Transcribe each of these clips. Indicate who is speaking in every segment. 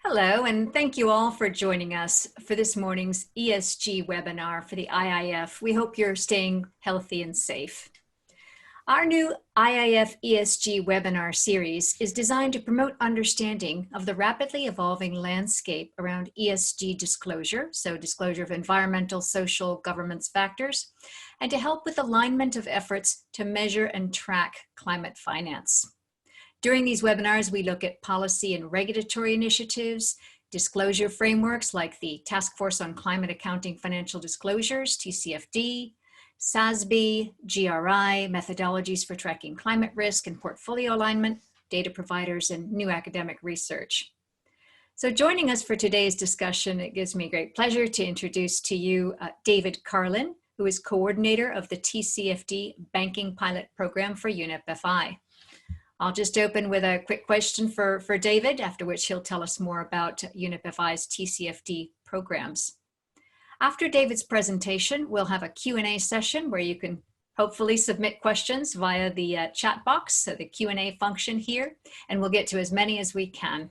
Speaker 1: Hello, and thank you all for joining us for this morning's ESG webinar for the IIF. We hope you're staying healthy and safe. Our new IIF ESG webinar series is designed to promote understanding of the rapidly evolving landscape around ESG disclosure, so disclosure of environmental, social, governance factors, and to help with alignment of efforts to measure and track climate finance. During these webinars, we look at policy and regulatory initiatives, disclosure frameworks like the Task Force on Climate Accounting Financial Disclosures, TCFD, SASB, GRI, methodologies for tracking climate risk and portfolio alignment, data providers, and new academic research. So joining us for today's discussion, it gives me great pleasure to introduce to you David Carlin, who is coordinator of the TCFD Banking Pilot Program for UNEP Fi. I'll just open with a quick question for David, after which he'll tell us more about UNEP Fi's TCFD programs. After David's presentation, we'll have a Q&A session where you can hopefully submit questions via the chat box, so the Q&A function here, and we'll get to as many as we can.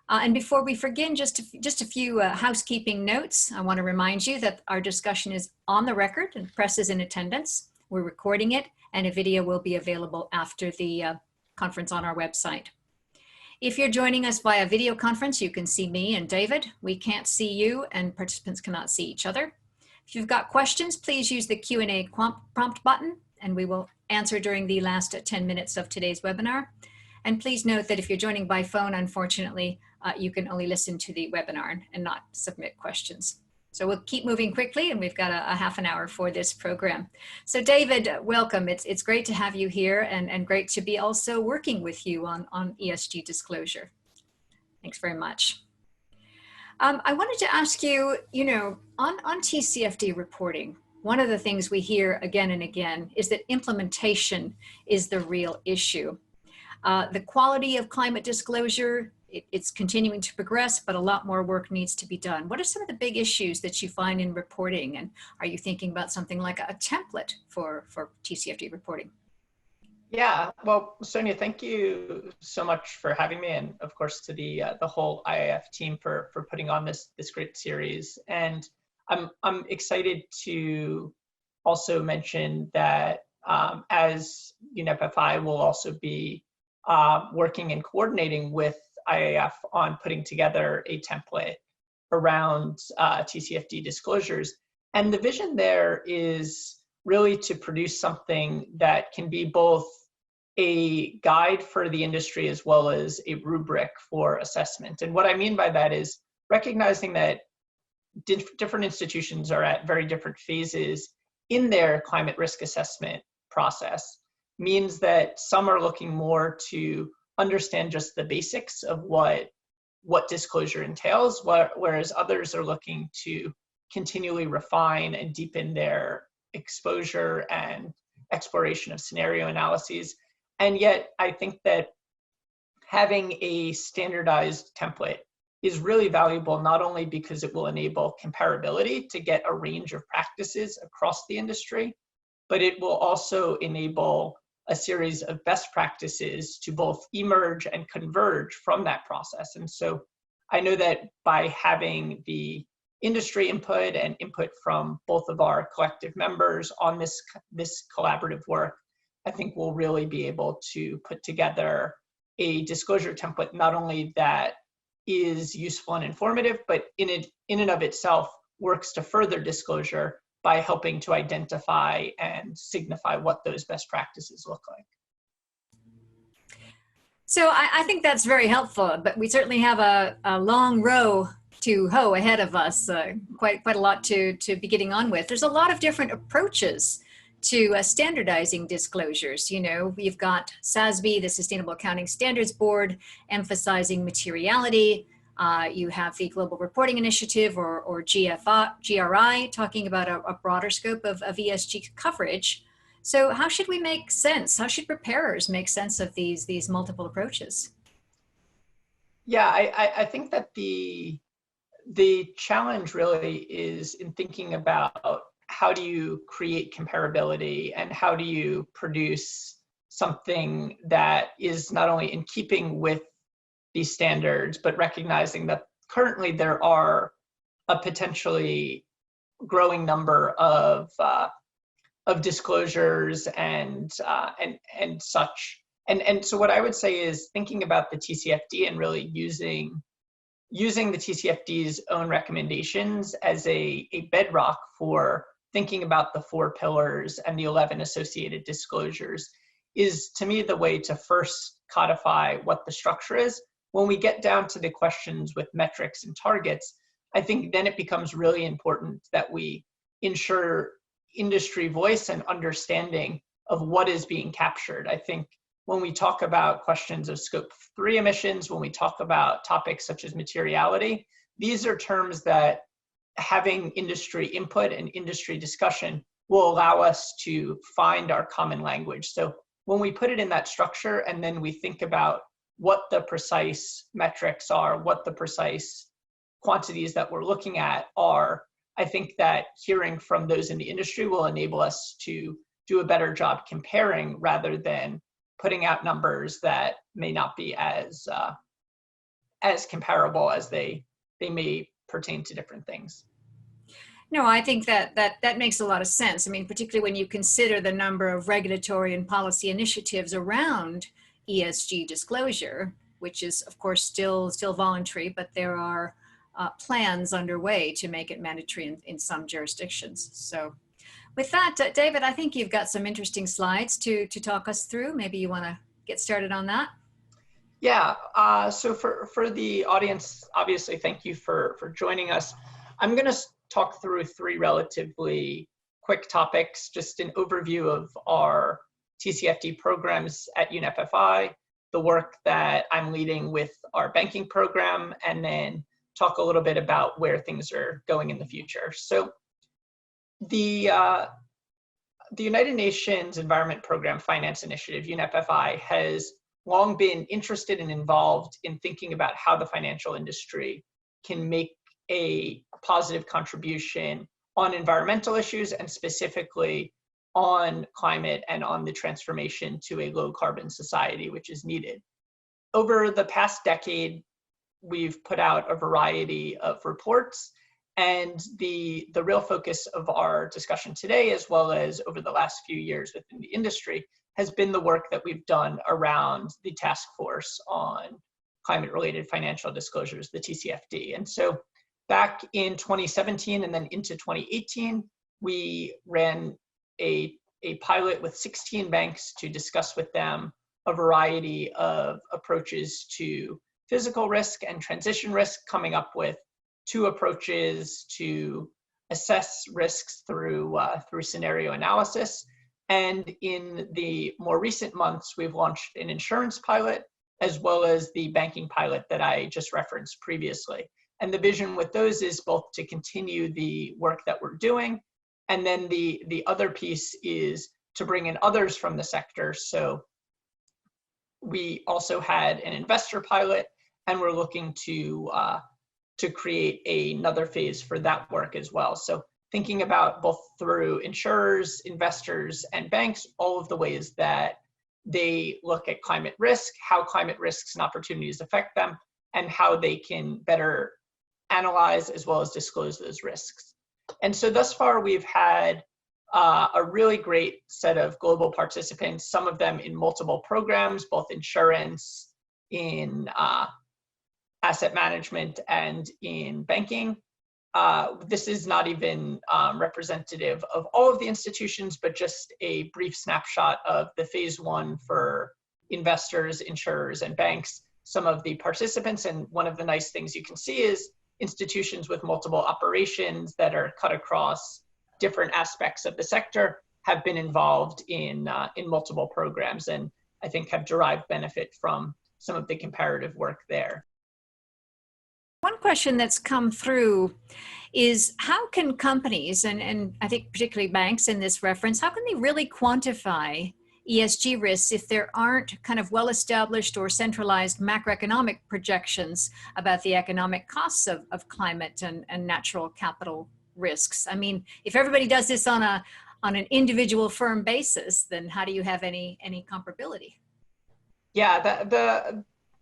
Speaker 1: And before we begin, just a few housekeeping notes. I want to remind you that our discussion is on the record and press is in attendance. We're recording it, and a video will be available after the conference on our website. If you're joining us via video conference, you can see me and David. We can't see you, and participants cannot see each other. If you've got questions, please use the Q&A prompt button, and we will answer during the last 10 minutes of today's webinar. And please note that if you're joining by phone, unfortunately, you can only listen to the webinar and not submit questions. So we'll keep moving quickly, and we've got a half an hour for this program. So David, welcome. It's great to have you here, and great to be also working with you on ESG disclosure. Thanks very much. I wanted to ask you, on TCFD reporting, one of the things we hear again and again is that implementation is the real issue. The quality of climate disclosure, it's continuing to progress, but a lot more work needs to be done. What are some of the big issues that you find in reporting? And are you thinking about something like a template for TCFD reporting?
Speaker 2: Yeah, well, Sonia, thank you so much for having me, and of course to the whole IIF team for putting on this great series. And I'm excited to also mention that as UNEP Fi will also be working and coordinating with IIF on putting together a template around TCFD disclosures. And the vision there is really to produce something that can be both a guide for the industry as well as a rubric for assessment. And what I mean by that is recognizing that different institutions are at very different phases in their climate risk assessment process, means that some are looking more to understand just the basics of what disclosure entails, whereas others are looking to continually refine and deepen their exposure and exploration of scenario analyses. And yet, I think that having a standardized template is really valuable, not only because it will enable comparability to get a range of practices across the industry, but it will also enable a series of best practices to both emerge and converge from that process. And so I know that by having the industry input and input from both of our collective members on this collaborative work, I think we'll really be able to put together a disclosure template, not only that is useful and informative, but in and of itself works to further disclosure by helping to identify and signify what those best practices look like.
Speaker 1: So I think that's very helpful, but we certainly have a long row to hoe ahead of us, quite a lot to be getting on with. There's a lot of different approaches to standardizing disclosures. We've got SASB, the Sustainable Accounting Standards Board, emphasizing materiality. You have the Global Reporting Initiative or GRI talking about a broader scope of ESG coverage. So how should we make sense? How should preparers make sense of these multiple approaches?
Speaker 2: Yeah, I think that the challenge really is in thinking about how do you create comparability and how do you produce something that is not only in keeping with these standards, but recognizing that currently there are a potentially growing number of disclosures and such. And so what I would say is thinking about the TCFD and really using the TCFD's own recommendations as a bedrock for thinking about the 4 pillars and the 11 associated disclosures is, to me, the way to first codify what the structure is. When we get down to the questions with metrics and targets, I think then it becomes really important that we ensure industry voice and understanding of what is being captured. I think when we talk about questions of scope 3 emissions, when we talk about topics such as materiality, these are terms that having industry input and industry discussion will allow us to find our common language. So when we put it in that structure and then we think about what the precise metrics are, what the precise quantities that we're looking at are, I think that hearing from those in the industry will enable us to do a better job comparing rather than putting out numbers that may not be as comparable as they may pertain to different things.
Speaker 1: No, I think that makes a lot of sense. I mean, particularly when you consider the number of regulatory and policy initiatives around ESG disclosure, which is, of course, still voluntary, but there are plans underway to make it mandatory in some jurisdictions. So with that, David, I think you've got some interesting slides to talk us through. Maybe you want to get started on that?
Speaker 2: Yeah, so for the audience, obviously, thank you for joining us. I'm going to talk through 3 relatively quick topics, just an overview of our TCFD programs at UNEP Fi, the work that I'm leading with our banking program, and then talk a little bit about where things are going in the future. So the United Nations Environment Program Finance Initiative, UNEP Fi, has long been interested and involved in thinking about how the financial industry can make a positive contribution on environmental issues and specifically on climate and on the transformation to a low carbon society, which is needed. Over the past decade, we've put out a variety of reports, and the real focus of our discussion today, as well as over the last few years within the industry, has been the work that we've done around the task force on climate-related financial disclosures, the TCFD. And so back in 2017 and then into 2018, we ran a pilot with 16 banks to discuss with them a variety of approaches to physical risk and transition risk, coming up with 2 approaches to assess risks through scenario analysis. And in the more recent months, we've launched an insurance pilot, as well as the banking pilot that I just referenced previously. And the vision with those is both to continue the work that we're doing, and then the other piece is to bring in others from the sector. So we also had an investor pilot, and we're looking to create another phase for that work as well. So thinking about both through insurers, investors, and banks, all of the ways that they look at climate risk, how climate risks and opportunities affect them, and how they can better analyze as well as disclose those risks. And so thus far, we've had a really great set of global participants, some of them in multiple programs, both insurance, in asset management, and in banking. This is not even representative of all of the institutions, but just a brief snapshot of the phase 1 for investors, insurers, and banks, some of the participants. And one of the nice things you can see is institutions with multiple operations that are cut across different aspects of the sector have been involved in multiple programs, and I think have derived benefit from some of the comparative work there.
Speaker 1: One question that's come through is how can companies, and I think particularly banks in this reference, how can they really quantify ESG risks if there aren't kind of well-established or centralized macroeconomic projections about the economic costs of climate and natural capital risks? I mean, if everybody does this on an individual firm basis, then how do you have any comparability?
Speaker 2: Yeah,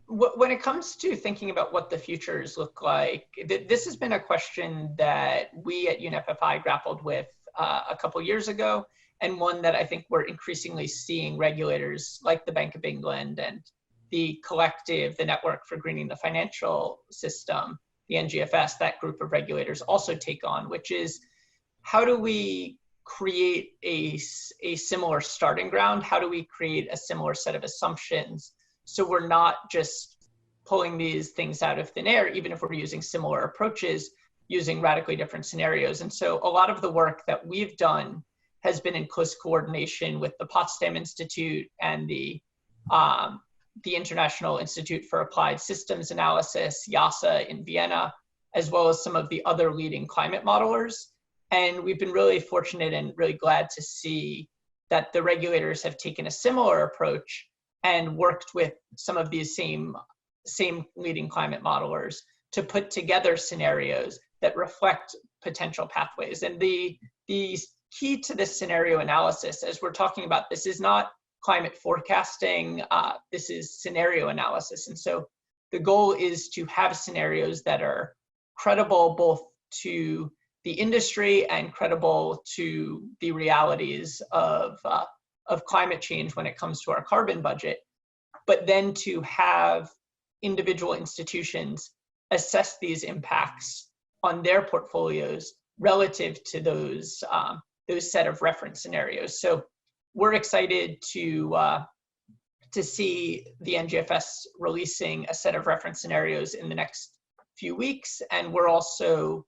Speaker 2: when it comes to thinking about what the futures look like, this has been a question that we at UNEP Fi grappled with a couple years ago, and one that I think we're increasingly seeing regulators like the Bank of England and the collective, the Network for Greening the Financial System, the NGFS, that group of regulators also take on, which is how do we create a similar starting ground? How do we create a similar set of assumptions so we're not just pulling these things out of thin air, even if we're using similar approaches, using radically different scenarios? And so a lot of the work that we've done has been in close coordination with the Potsdam Institute and the International Institute for Applied Systems Analysis, IASA in Vienna, as well as some of the other leading climate modelers. And we've been really fortunate and really glad to see that the regulators have taken a similar approach and worked with some of these same leading climate modelers to put together scenarios that reflect potential pathways. And the key to this scenario analysis, as we're talking about, this is not climate forecasting, this is scenario analysis. And so the goal is to have scenarios that are credible both to the industry and credible to the realities of climate change when it comes to our carbon budget, but then to have individual institutions assess these impacts on their portfolios relative to those set of reference scenarios. So we're excited to see the NGFS releasing a set of reference scenarios in the next few weeks, and we're also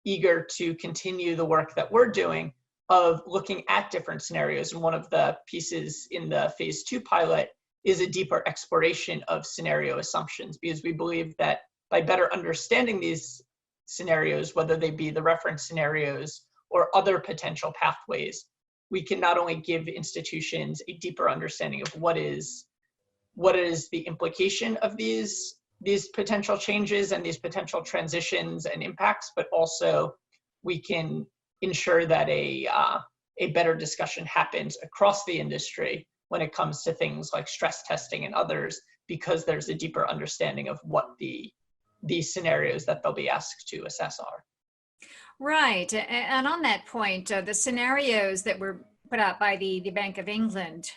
Speaker 2: eager to continue the work that we're doing of looking at different scenarios. And one of the pieces in the phase 2 pilot is a deeper exploration of scenario assumptions, because we believe that by better understanding these scenarios, whether they be the reference scenarios or other potential pathways, we can not only give institutions a deeper understanding of what is the implication of these potential changes and these potential transitions and impacts, but also we can ensure that a better discussion happens across the industry when it comes to things like stress testing and others, because there's a deeper understanding of what these scenarios that they'll be asked to assess are.
Speaker 1: Right, and on that point, the scenarios that were put out by the Bank of England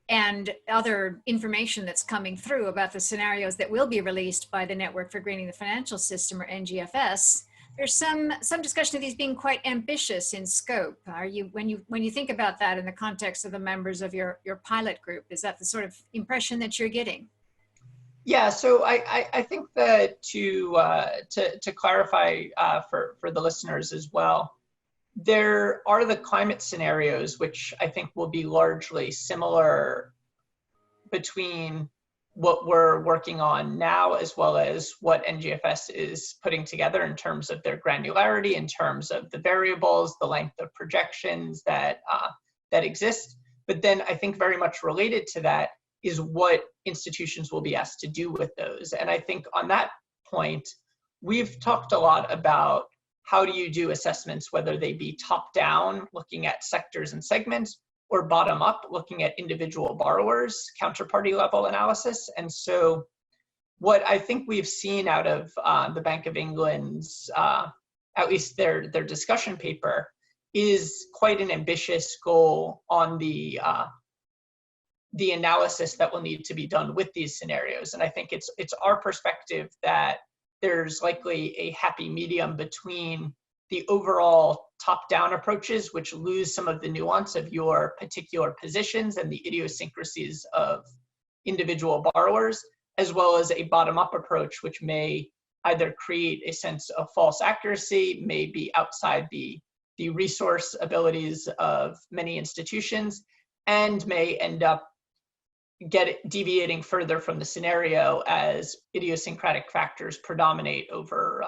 Speaker 1: and other information that's coming through about the scenarios that will be released by the Network for Greening the Financial System, or NGFS, there's some discussion of these being quite ambitious in scope. Are you, when you think about that in the context of the members of your pilot group, is that the sort of impression that you're getting?
Speaker 2: Yeah, so I think that to clarify for the listeners as well, there are the climate scenarios, which I think will be largely similar between what we're working on now as well as what NGFS is putting together in terms of their granularity, in terms of the variables, the length of projections that exist. But then I think very much related to that is what institutions will be asked to do with those. And I think on that point, we've talked a lot about how do you do assessments, whether they be top-down, looking at sectors and segments, or bottom-up, looking at individual borrowers, counterparty level analysis. And so what I think we've seen out of the Bank of England's, at least their discussion paper, is quite an ambitious goal on the analysis that will need to be done with these scenarios. And I think it's our perspective that there's likely a happy medium between the overall top-down approaches, which lose some of the nuance of your particular positions and the idiosyncrasies of individual borrowers, as well as a bottom-up approach, which may either create a sense of false accuracy, may be outside the resource abilities of many institutions, and may end up deviating further from the scenario as idiosyncratic factors predominate over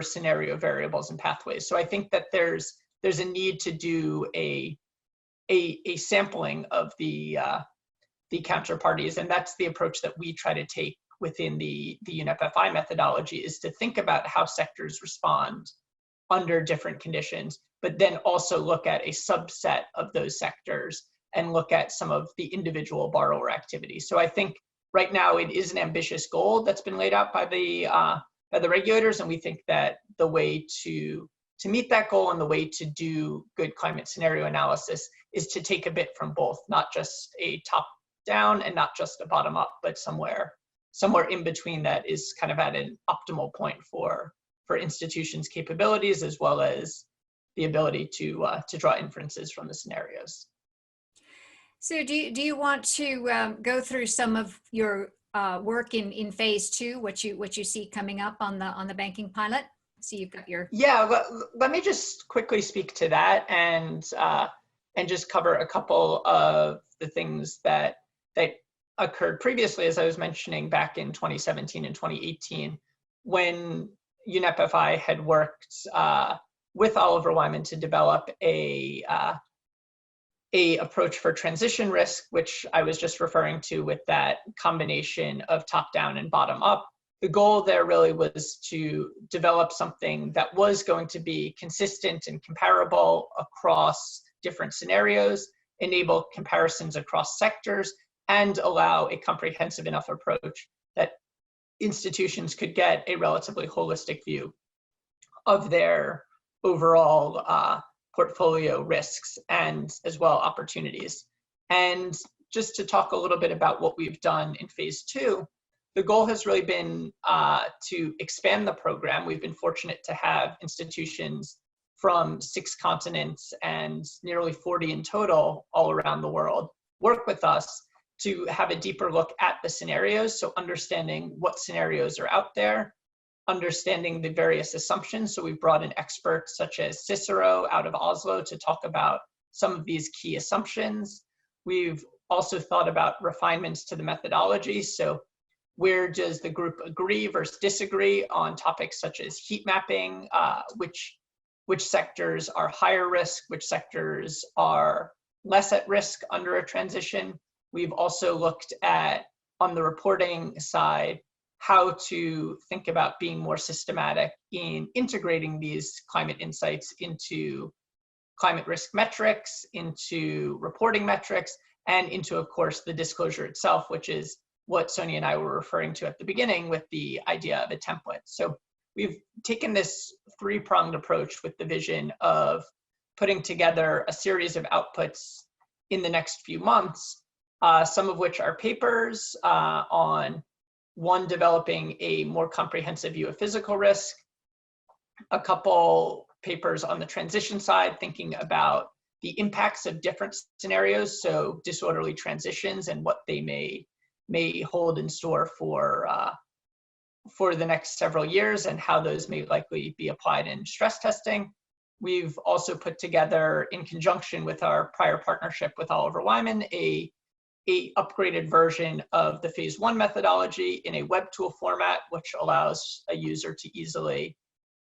Speaker 2: scenario variables and pathways. So I think that there's a need to do a sampling of the counterparties, and that's the approach that we try to take within the UNEP Fi methodology, is to think about how sectors respond under different conditions, but then also look at a subset of those sectors and look at some of the individual borrower activity. So I think right now it is an ambitious goal that's been laid out by the regulators, and we think that the way to meet that goal and the way to do good climate scenario analysis is to take a bit from both, not just a top down and not just a bottom up, but somewhere in between that is kind of at an optimal point for institutions' capabilities, as well as the ability to draw inferences from the scenarios.
Speaker 1: So do you want to go through some of your work in phase 2, what you see coming up on the banking pilot? So you've got your...
Speaker 2: Yeah, let me just quickly speak to that and just cover a couple of the things that occurred previously, as I was mentioning back in 2017 and 2018, when UNEP Fi had worked with Oliver Wyman to develop a approach for transition risk, which I was just referring to with that combination of top down and bottom up. The goal there really was to develop something that was going to be consistent and comparable across different scenarios, enable comparisons across sectors, and allow a comprehensive enough approach that institutions could get a relatively holistic view of their overall portfolio risks and as well opportunities. And just to talk a little bit about what we've done in phase 2, the goal has really been to expand the program. We've been fortunate to have institutions from 6 continents and nearly 40 in total all around the world work with us to have a deeper look at the scenarios. So understanding what scenarios are out there, understanding the various assumptions. So we've brought in experts such as Cicero out of Oslo to talk about some of these key assumptions. We've also thought about refinements to the methodology. So where does the group agree versus disagree on topics such as heat mapping, which sectors are higher risk, which sectors are less at risk under a transition. We've also looked at, on the reporting side, how to think about being more systematic in integrating these climate insights into climate risk metrics, into reporting metrics, and into, of course, the disclosure itself, which is what Sonia and I were referring to at the beginning with the idea of a template. So we've taken this 3-pronged approach with the vision of putting together a series of outputs in the next few months, some of which are papers on one, developing a more comprehensive view of physical risk, a couple papers on the transition side, thinking about the impacts of different scenarios, so disorderly transitions and what they may hold in store for the next several years and how those may likely be applied in stress testing. We've also put together, in conjunction with our prior partnership with Oliver Wyman, a upgraded version of the phase 1 methodology in a web tool format, which allows a user to easily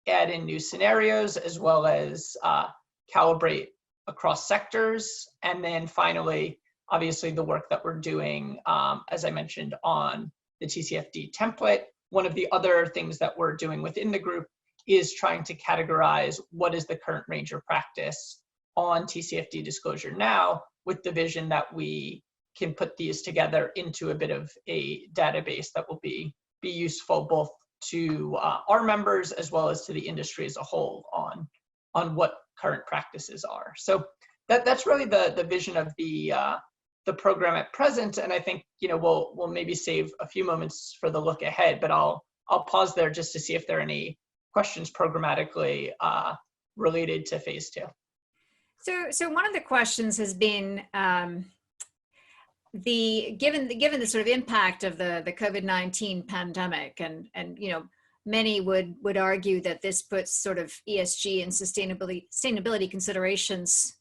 Speaker 2: add in new scenarios as well as calibrate across sectors. And then finally, obviously the work that we're doing, as I mentioned, on the TCFD template. One of the other things that we're doing within the group is trying to categorize what is the current range of practice on TCFD disclosure now, with the vision that we can put these together into a bit of a database that will be useful both to our members as well as to the industry as a whole on what current practices are. So that's really the vision of the program at present, and I think we'll maybe save a few moments for the look ahead, but I'll pause there just to see if there are any questions programmatically related to phase 2.
Speaker 1: So one of the questions has been given the sort of impact of the COVID-19 pandemic, and many would argue that this puts sort of ESG and sustainability considerations,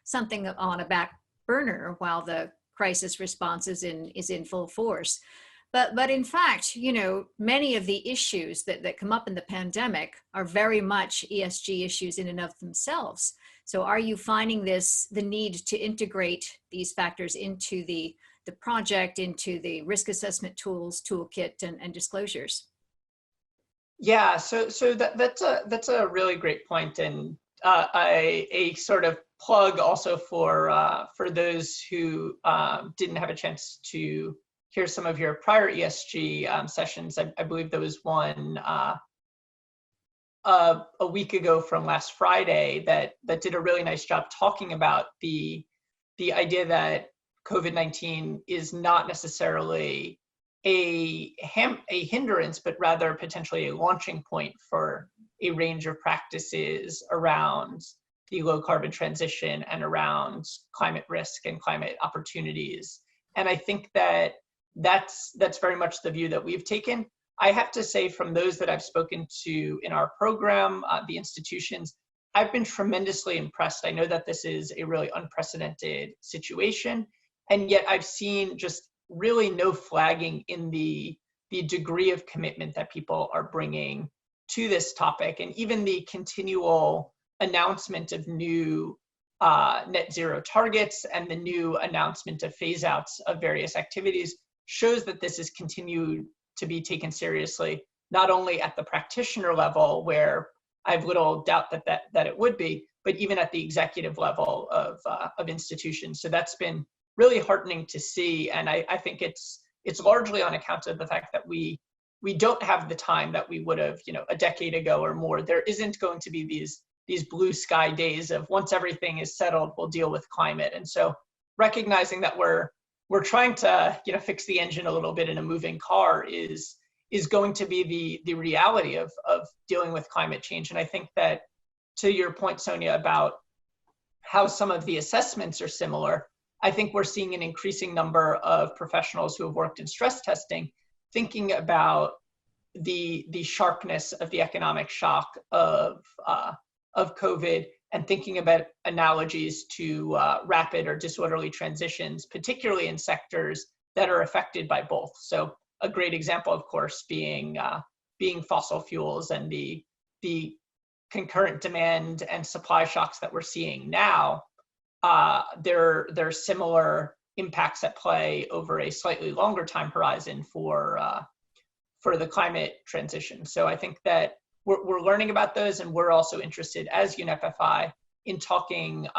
Speaker 1: something on a back burner while the crisis response is in full force. But in fact, many of the issues that come up in the pandemic are very much ESG issues in and of themselves. So are you finding the need to integrate these factors into the project, into the risk assessment tools, toolkit, and disclosures?
Speaker 2: Yeah, so that's a really great point, and a sort of plug also for those who didn't have a chance to hear some of your prior ESG sessions. I believe there was one a week ago from last Friday that did a really nice job talking about the idea that COVID-19 is not necessarily a hindrance, but rather potentially a launching point for a range of practices around the low carbon transition and around climate risk and climate opportunities. And I think that that's very much the view that we've taken. I have to say, from those that I've spoken to in our program, the institutions, I've been tremendously impressed. I know that this is a really unprecedented situation, and yet I've seen just really no flagging in the degree of commitment that people are bringing to this topic, and even the continual announcement of new net zero targets and the new announcement of phase outs of various activities shows that this is continued to be taken seriously, not only at the practitioner level, where I have little doubt that it would be, but even at the executive level of institutions. So that's been really heartening to see, and I think it's largely on account of the fact that we don't have the time that we would have, a decade ago or more. There isn't going to be these blue sky days of once everything is settled, we'll deal with climate. And so recognizing that we're trying to fix the engine a little bit in a moving car is going to be the reality of dealing with climate change. And I think that, to your point, Sonia, about how some of the assessments are similar, I think we're seeing an increasing number of professionals who have worked in stress testing thinking about the sharpness of the economic shock of COVID, and thinking about analogies to rapid or disorderly transitions, particularly in sectors that are affected by both. So a great example, of course, being fossil fuels and the concurrent demand and supply shocks that we're seeing now. There are similar impacts at play over a slightly longer time horizon for the climate transition. So I think that we're learning about those, and we're also interested as UNEP Fi in talking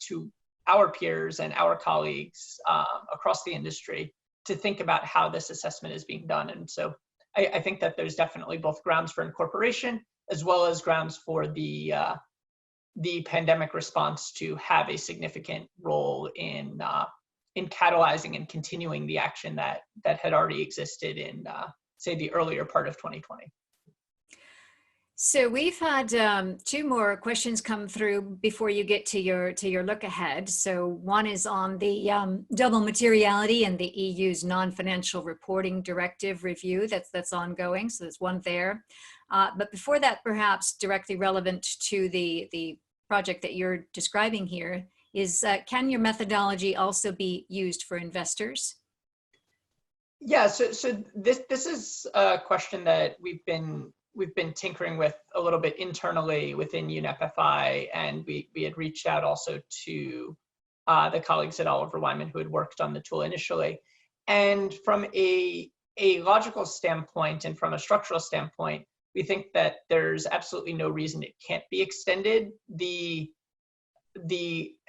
Speaker 2: to our peers and our colleagues across the industry to think about how this assessment is being done. And so I think that there's definitely both grounds for incorporation as well as grounds for the pandemic response to have a significant role in catalyzing and continuing the action that had already existed in, say, the earlier part of 2020.
Speaker 1: So we've had two more questions come through before you get to your look ahead. So one is on the double materiality and the EU's non-financial reporting directive review that's ongoing. So there's one there. But before that, perhaps directly relevant to the project that you're describing here is, can your methodology also be used for investors?
Speaker 2: Yeah, so this is a question that we've been tinkering with a little bit internally within UNEP Fi, and we had reached out also to the colleagues at Oliver Wyman who had worked on the tool initially. And from a logical standpoint and from a structural standpoint, we think that there's absolutely no reason it can't be extended. The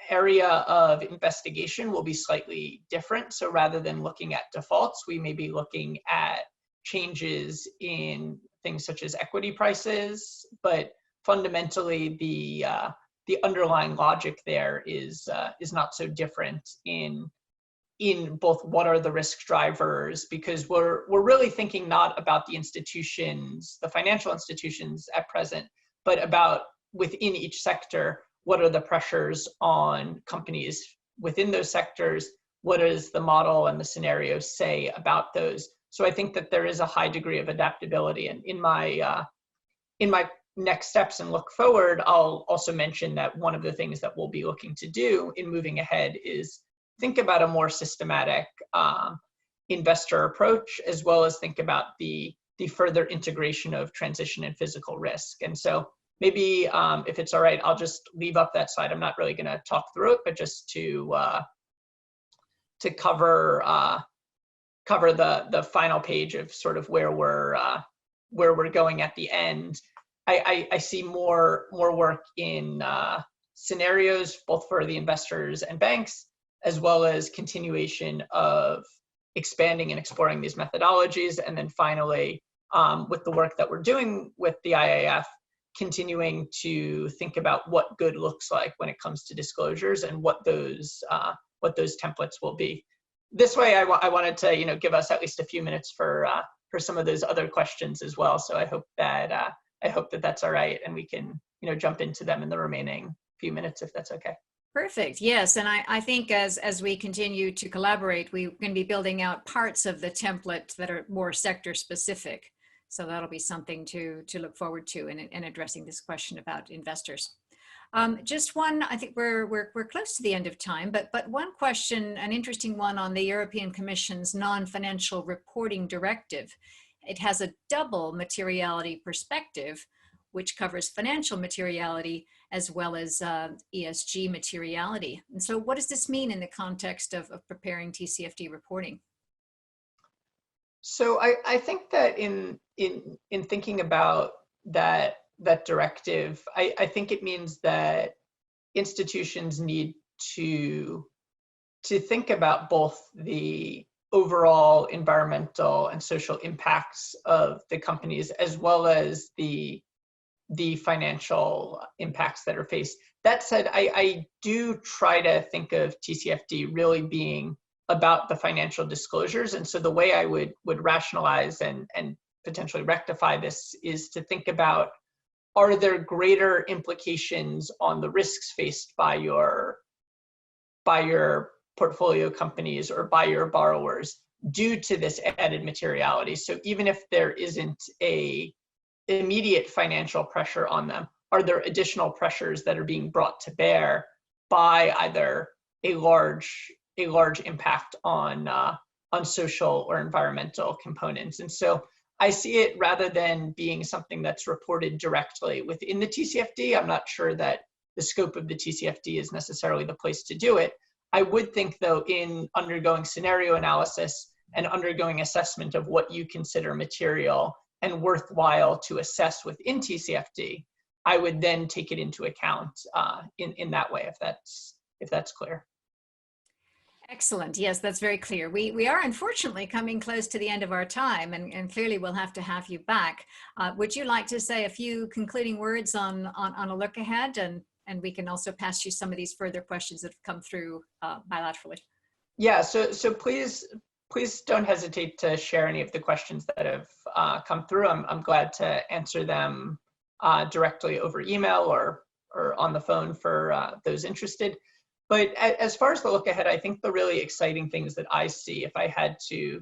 Speaker 2: area of investigation will be slightly different. So rather than looking at defaults, we may be looking at changes in things such as equity prices, but fundamentally the underlying logic there is not so different in both what are the risk drivers, because we're really thinking not about the institutions, the financial institutions at present, but about within each sector, what are the pressures on companies within those sectors, what does the model and the scenario say about those. So I think that there is a high degree of adaptability. And in my next steps and look forward, I'll also mention that one of the things that we'll be looking to do in moving ahead is think about a more systematic investor approach, as well as think about the further integration of transition and physical risk. And so maybe if it's all right, I'll just leave up that slide. I'm not really going to talk through it, but just to cover the final page of sort of where we're going at the end. I see more work in scenarios, both for the investors and banks, as well as continuation of expanding and exploring these methodologies. And then finally, with the work that we're doing with the IIF, continuing to think about what good looks like when it comes to disclosures and what those templates will be. This way, I wanted to give us at least a few minutes for some of those other questions as well. So I hope that that's all right, and we can jump into them in the remaining few minutes if that's okay.
Speaker 1: Perfect. Yes, and I think as we continue to collaborate, we're going to be building out parts of the template that are more sector specific. So that'll be something to look forward to in addressing this question about investors. Just one, I think we're close to the end of time, but one question, an interesting one on the European Commission's non-financial reporting directive. It has a double materiality perspective, which covers financial materiality as well as ESG materiality. And so what does this mean in the context of preparing TCFD reporting?
Speaker 2: So I think that in thinking about that directive, I think it means that institutions need to think about both the overall environmental and social impacts of the companies as well as the financial impacts that are faced. That said, I do try to think of TCFD really being about the financial disclosures. And so the way I would rationalize and potentially rectify this is to think about, are there greater implications on the risks faced by your portfolio companies or by your borrowers due to this added materiality? So even if there isn't a immediate financial pressure on them, are there additional pressures that are being brought to bear by either a large impact on social or environmental components? And so I see it, rather than being something that's reported directly within the TCFD, I'm not sure that the scope of the TCFD is necessarily the place to do it. I would think, though, in undergoing scenario analysis and undergoing assessment of what you consider material and worthwhile to assess within TCFD, I would then take it into account in that way, if that's clear.
Speaker 1: Excellent. Yes, that's very clear. We are unfortunately coming close to the end of our time, and clearly we'll have to have you back. Would you like to say a few concluding words on a look ahead, and we can also pass you some of these further questions that have come through bilaterally?
Speaker 2: Yeah, so please don't hesitate to share any of the questions that have come through. I'm glad to answer them directly over email or on the phone for those interested. But as far as the look ahead, I think the really exciting things that I see, if I had to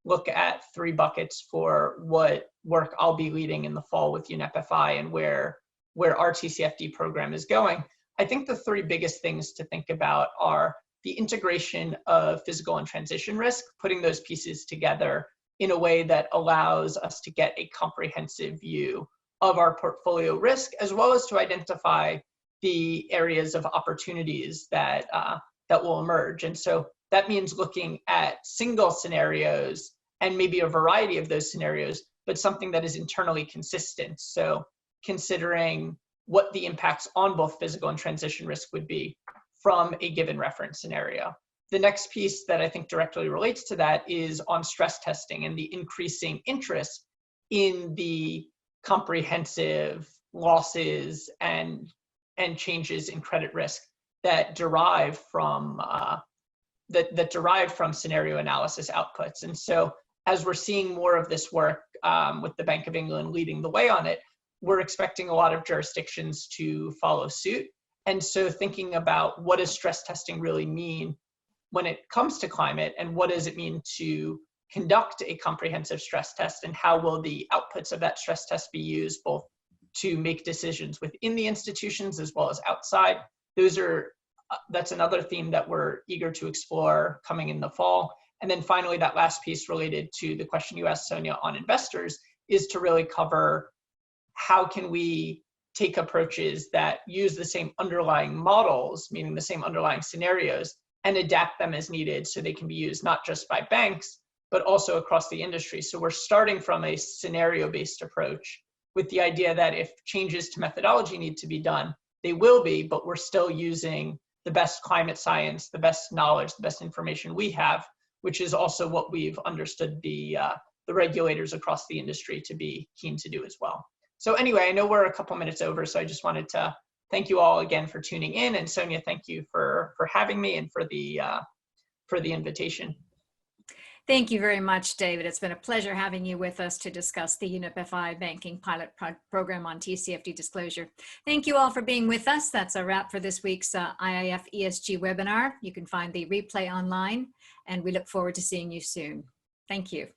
Speaker 2: look at 3 buckets for what work I'll be leading in the fall with UNEP Fi and where our TCFD program is going, I think the 3 biggest things to think about are the integration of physical and transition risk, putting those pieces together in a way that allows us to get a comprehensive view of our portfolio risk, as well as to identify the areas of opportunities that will emerge. And so that means looking at single scenarios and maybe a variety of those scenarios, but something that is internally consistent. So considering what the impacts on both physical and transition risk would be from a given reference scenario. The next piece that I think directly relates to that is on stress testing and the increasing interest in the comprehensive losses and changes in credit risk that derive from scenario analysis outputs. And so as we're seeing more of this work with the Bank of England leading the way on it, we're expecting a lot of jurisdictions to follow suit. And so thinking about, what does stress testing really mean when it comes to climate, and what does it mean to conduct a comprehensive stress test, and how will the outputs of that stress test be used both to make decisions within the institutions as well as outside. That's another theme that we're eager to explore coming in the fall. And then finally, that last piece related to the question you asked, Sonia, on investors, is to really cover how can we take approaches that use the same underlying models, meaning the same underlying scenarios, and adapt them as needed so they can be used not just by banks, but also across the industry. So we're starting from a scenario-based approach with the idea that if changes to methodology need to be done, they will be, but we're still using the best climate science, the best knowledge, the best information we have which is also what we've understood the regulators across the industry to be keen to do as well. So anyway, I know we're a couple minutes over, so I just wanted to thank you all again for tuning in. And Sonia, thank you for having me and for the invitation.
Speaker 1: Thank you very much, David. It's been a pleasure having you with us to discuss the UNEP Fi banking pilot program on TCFD disclosure. Thank you all for being with us. That's a wrap for this week's IIF ESG webinar. You can find the replay online, and we look forward to seeing you soon. Thank you.